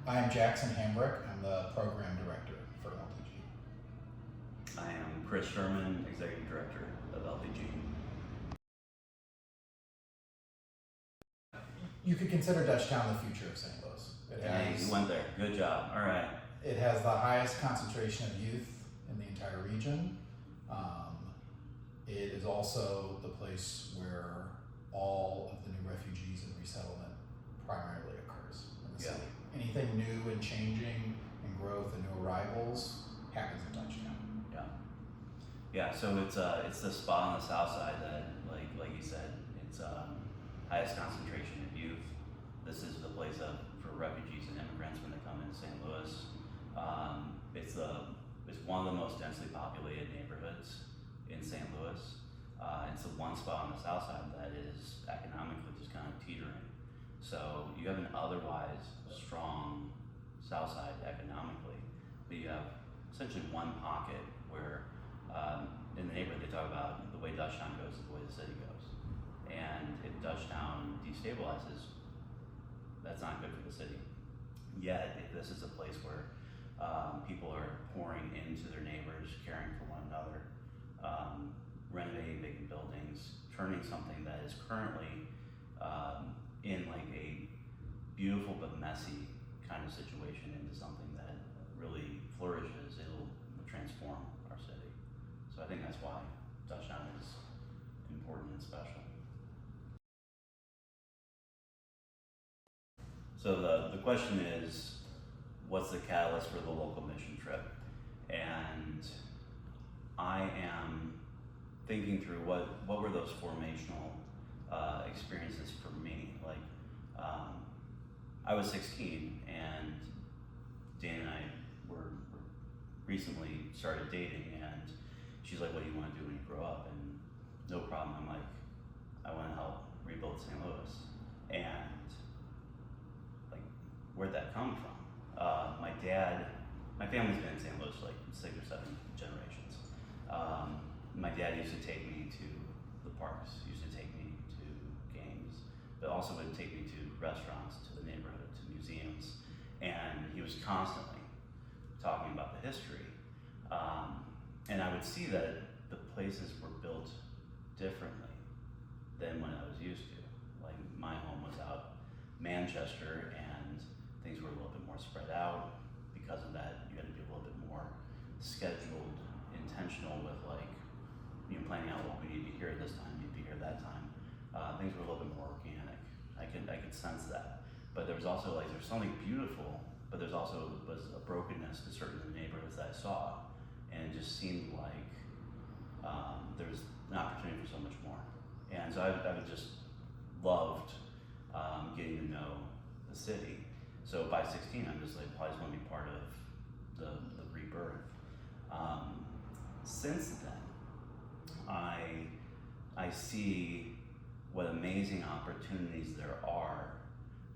I'm Jackson Hambrick. I'm the program director for LPG. I am Chris Sherman, executive director of LPG. You could consider Dutchtown the future of St. Louis. You went there. Good job. All right. It has the highest concentration of youth in the entire region. It is also the place where all of the new refugees and resettlement primarily occurs in the city. Anything new and changing and growth and new arrivals happens in Dutchtown. Yeah. So it's the spot on the south side that, like you said, it's highest concentration of youth. This is the place for refugees and immigrants when they come into St. Louis. It's one of the most densely populated neighborhoods in St. Louis. It's the one spot on the south side that is economically just kind of teetering. So you have an otherwise strong south side economically, but you have essentially one pocket where in the neighborhood they talk about the way Dutchtown goes is the way the city goes. And if Dutchtown destabilizes, that's not good for the city. Yet, if this is a place where people are pouring into their neighbors, caring for one another, renovating vacant buildings, turning something that is currently in like a beautiful but messy kind of situation into something that really flourishes, it'll transform our city. So I think that's why Dutchtown is important and special. So the question is, what's the catalyst for the local mission trip? And I am thinking through what were those formational experiences for me. Like, I was 16 and Dan and I were recently started dating, and she's like, what do you want to do when you grow up? And no problem, I'm like, I want to help rebuild St. Louis. And like, where'd that come from? My family's been in St. Louis for like 6 or 7 generations. My dad used to take me to the parks, used to take me to games, but also would take me to restaurants, to the neighborhood, to museums, and he was constantly talking about the history. And I would see that the places were built differently than when I was used to. Like, my home was out Manchester, and things were a little bit more spread out. Because of that, you had to be a little bit more scheduled, intentional with planning out what we need to be here at this time, need to be here at that time. Things were a little bit more organic. I could sense that. But there was also there's something beautiful, but there's also was a brokenness to certain neighborhoods that I saw, and it just seemed like there was an opportunity for so much more. And so I just loved getting to know the city. So by 16, I'm just like, well, I just want to be part of the rebirth. Since then, I see what amazing opportunities there are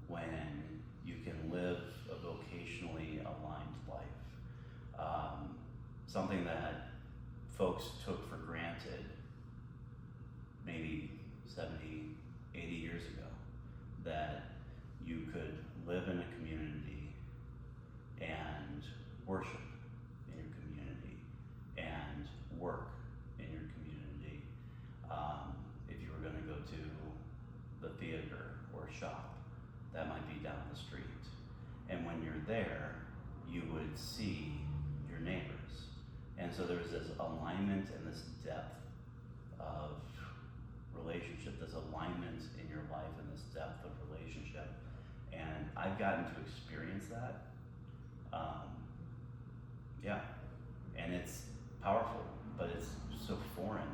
when you can live a vocationally aligned life. Something that folks took for granted maybe 70, 80 years ago, that you could live in a community and worship in your community and work in your community. If you were going to go to the theater or shop, that might be down the street. And when you're there, you would see your neighbors. And so there's this alignment and this depth of relationship, this alignment in your life and this depth of relationship. And I've gotten to experience that. And it's powerful, but it's so foreign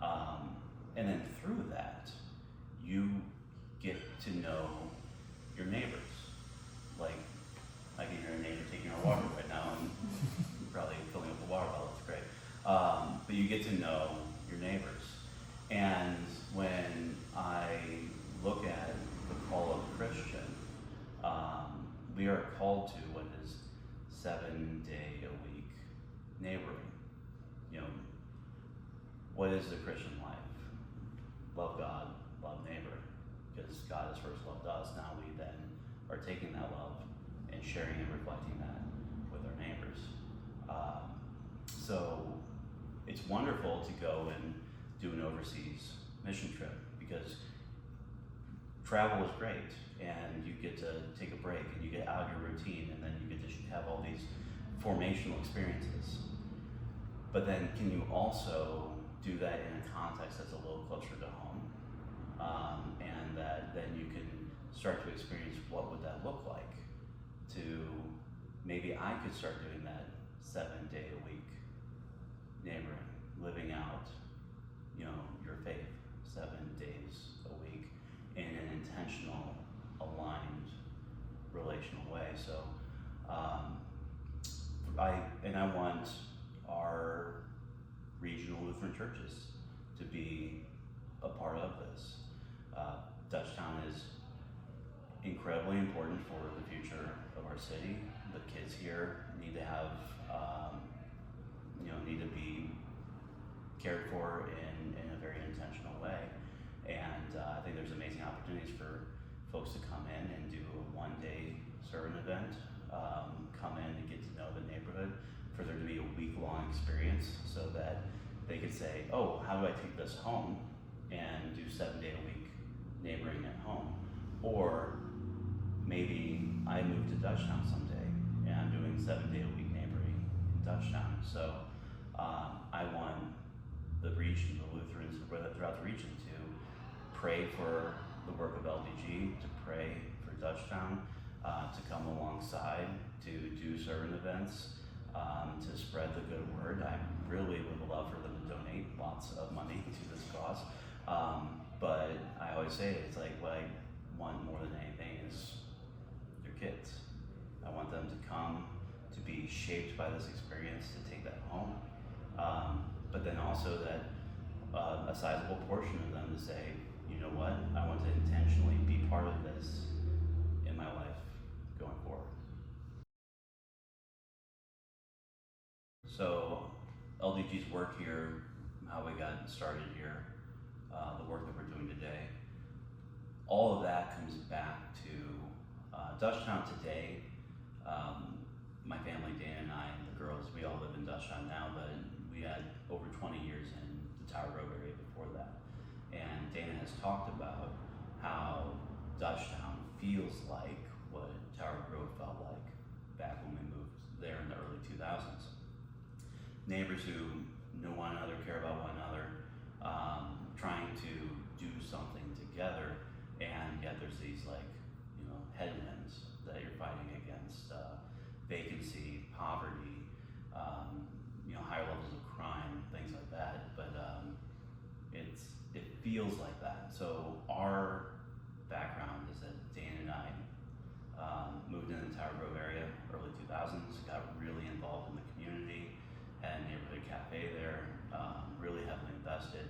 now. And then through that, you get to know your neighbors. Like, I can hear a neighbor taking our water right now, and probably filling up the water bottle, it's great. But you get to know your neighbors. And when I look at the call of a Christian, we are called to what is 7-day-a-week neighboring. What is the Christian life? Love God, love neighbor, because God has first loved us. Now we then are taking that love and sharing and reflecting that with our neighbors. So it's wonderful to go and do an overseas mission trip, because travel is great and you get to take a break and you get out of your routine, and then you get to have all these formational experiences. But then can you also do that in a context that's a little closer to home? And that then you can start to experience what would that look like to, maybe I could start doing that 7-day-a-week neighboring, living out, your faith 7 days a week in an intentional, aligned, relational way. So I want our regional Lutheran churches to be a part of this. Dutchtown is incredibly important for the future of our city. The kids here need to have, need to be cared for in a very intentional way. And I think there's amazing opportunities for folks to come in and do a 1-day sermon event, come in and get to know the neighborhood, for there to be a week-long experience, so that they could say, oh, how do I take this home and do 7-day-a-week neighboring at home? Or maybe I move to Dutchtown someday and I'm doing 7-day-a-week neighboring in Dutchtown. So I want the region, the Lutherans throughout the region, to pray for the work of LDG, to pray for Dutchtown, to come alongside, to do sermon events, to spread the good word. I really would love for them to donate lots of money to this cause. But I always say, it's like, what I want more than anything is your kids. I want them to come, to be shaped by this experience, to take that home. But then also that a sizable portion of them to say, you know what, I want to intentionally be part of this in my life going forward. So LDG's work here, how we got started here, the work that we're doing today, all of that comes back to Dutchtown today. My family, Dan and I, and the girls, we all live in Dutchtown now, but we had over 20 years in the Tower Road area before that. And Dana has talked about how Dutchtown feels like what Tower Road felt like back when we moved there in the early 2000s. Neighbors who know one another, care about one another, trying to do something together, and yet there's these headwinds that you're fighting against, vacancy, poverty, higher levels of crime, things like that. But it feels like that. So our background is that Dan and I moved into the Tower Grove area early 2000s, got really involved in the community, had a neighborhood cafe there, really heavily invested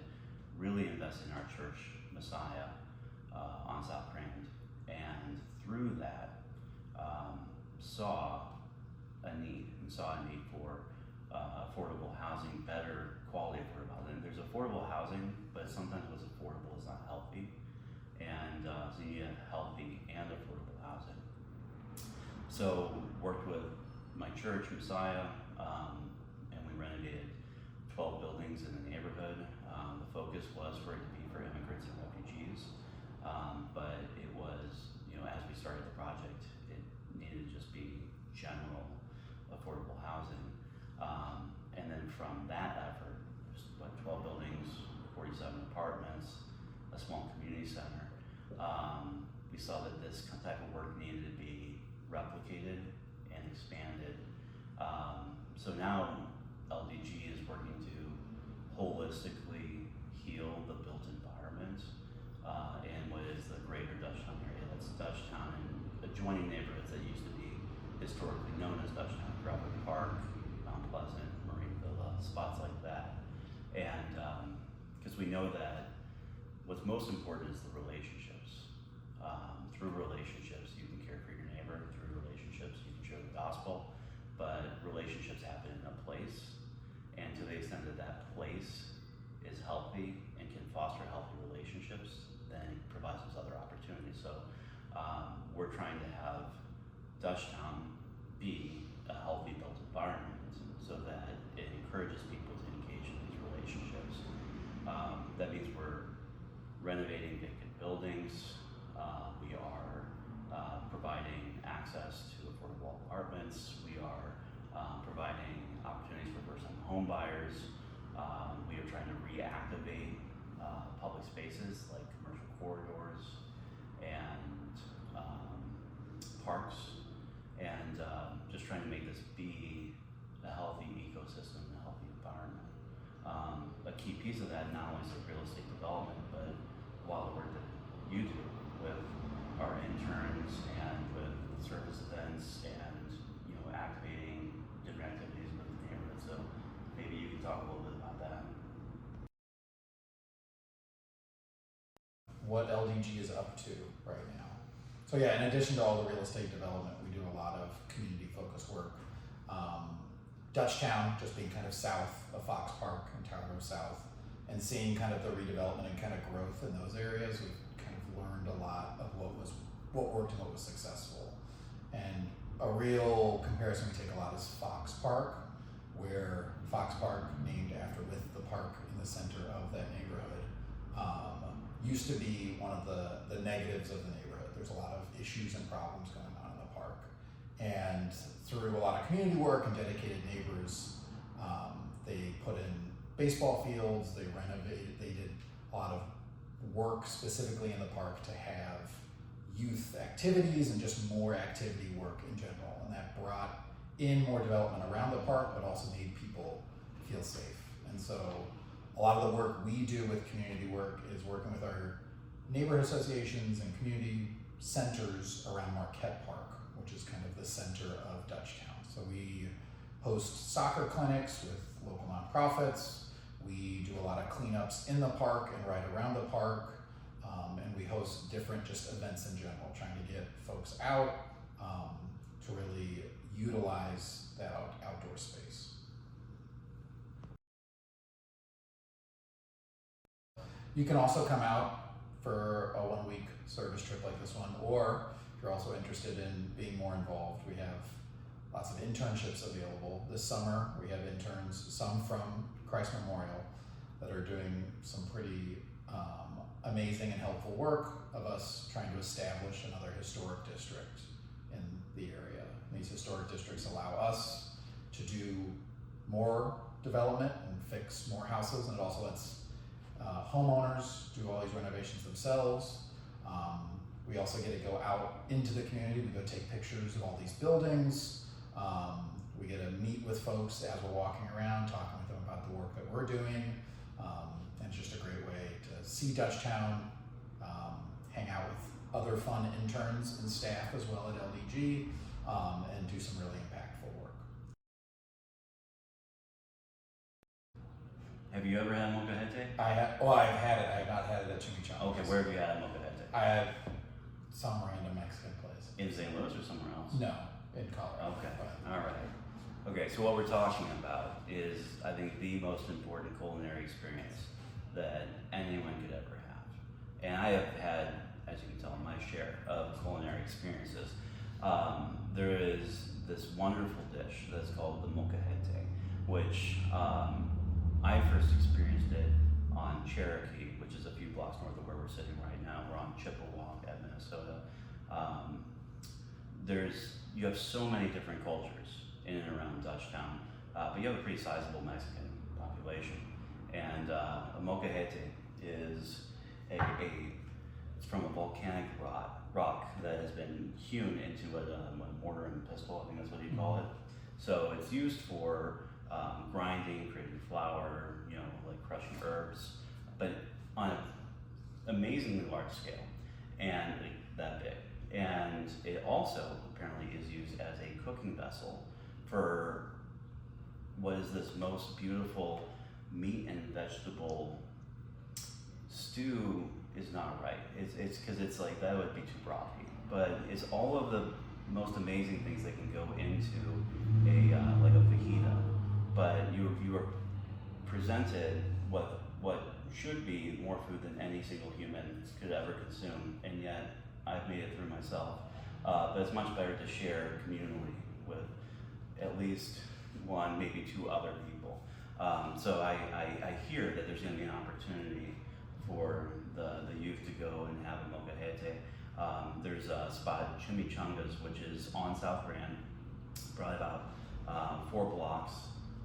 in our church, Messiah, on South Grand. And through that, saw a need for affordable housing, better quality affordable housing. There's affordable housing, but sometimes what's affordable is not healthy. And so you need healthy and affordable housing. So worked with my church, Messiah, and we renovated 12 buildings in the neighborhood. The focus was for it to be for immigrants and refugees, but it was, as we started the project, it needed to just be general affordable housing. And then from that effort, just 12 buildings, 47 apartments, a small community center, we saw that this type of work needed to be replicated and expanded. So now LDG is working to holistically heal the built environment in what is the greater Dutchtown area. That's Dutchtown and adjoining neighborhoods that used to be historically known as Dutchtown, Crawford Park, Mount Pleasant, Marine Villa, spots like that. And because we know that what's most important is the relationships. Through relationships, you can care for your neighbor. Through relationships, you can share the gospel. But relationships happen in a place, and to the extent that that place is healthy and can foster healthy relationships, then it provides us other opportunities. So we're trying to have Dutchtown be a healthy built environment so that it encourages people to engage in these relationships. That means we're renovating vacant buildings. We are providing access to affordable apartments. We are providing opportunities for first-time home buyers. We are trying to reactivate public spaces like commercial corridors and parks, and just trying to make this be a healthy ecosystem, a healthy environment. A key piece of that not only is the real estate development, but a lot of the work that you do with our interns and with service events and activating different activities with the neighborhood. So maybe you can talk a little bit about that. What LDG is up to right now. So yeah, in addition to all the real estate development, we do a lot of community-focused work. Dutchtown, just being kind of south of Fox Park and Tower Road South, and seeing kind of the redevelopment and kind of growth in those areas, we've kind of learned a lot of what worked and what was successful. And a real comparison we take a lot is Fox Park, where Fox Park, named after with the park in the center of that neighborhood, used to be one of the negatives of the neighborhood. There's a lot of issues and problems going on in the park. And through a lot of community work and dedicated neighbors, they put in baseball fields, they renovated, they did a lot of work specifically in the park to have youth activities and just more activity work in general. And that brought in more development around the park, but also made people feel safe. And so a lot of the work we do with community work is working with our neighborhood associations and community centers around Marquette Park, which is kind of the center of Dutchtown. So we host soccer clinics with local nonprofits. We do a lot of cleanups in the park and right around the park. And we host different just events in general, trying to get folks out to really utilize that outdoor space. You can also come out for a 1 week service trip like this one, or if you're also interested in being more involved, we have lots of internships available. This summer, we have interns, some from Christ Memorial, that are doing some pretty amazing and helpful work of us trying to establish another historic district in the area. These historic districts allow us to do more development and fix more houses, and it also lets homeowners do all these renovations themselves. We also get to go out into the community. We go take pictures of all these buildings. We get to meet with folks as we're walking around, talking with them about the work that we're doing. And it's just a great way to see Dutchtown, hang out with other fun interns and staff as well at LDG, and do some really impactful work. Have you ever had molcajete? I've had it. I have not had it at Chimichanga. Okay, where have you had molcajete? I have some random Mexican place. In St. Louis or somewhere else? No, in Colorado. Okay, all right. Okay, so what we're talking about is, I think, the most important culinary experience that anyone could ever have. And I have had, as you can tell, my share of culinary experiences. There is this wonderful dish that's called the molcajete, which I first experienced it on Cherokee, which is a few blocks north of where we're sitting right now. We're on Chippewa at Minnesota. You have so many different cultures in and around Dutchtown, but you have a pretty sizable Mexican population. And a molcajete is it's from a volcanic rock that has been hewn into a mortar and pestle, I think that's what you call it. So it's used for grinding, creating flour, like crushing herbs, but on an amazingly large scale, and that big. And it also apparently is used as a cooking vessel for what is this most beautiful meat and vegetable stew is not right. It's because it's like, that would be too brothy, but it's all of the most amazing things that can go into like a fajita, but you are presented what should be more food than any single human could ever consume, and yet I've made it through myself. but it's much better to share communally with at least one, maybe two other people. So I hear that there's going to be an opportunity for the youth to go and have a molcajete. There's a spot, Chimichangas, which is on South Grand, probably about 4 blocks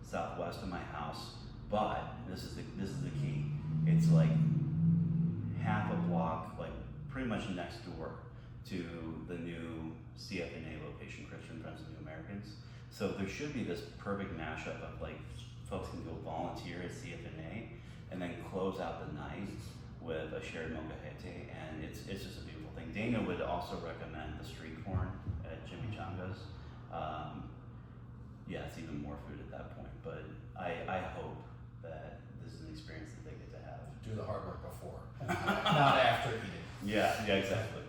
southwest of my house. But this is the key. It's like half a block, like pretty much next door to the new CFNA location, Christian Friends of New Americans. So there should be this perfect mashup of like folks can go volunteer at CFNA and then close out the night with a shared molcajete, and it's just a beautiful thing. Dana would also recommend the street corn at Chimichangas. Yeah, it's even more food at that point, but I hope that this is an experience that they get to have. Do the hard work before, not after eating. Yeah, exactly.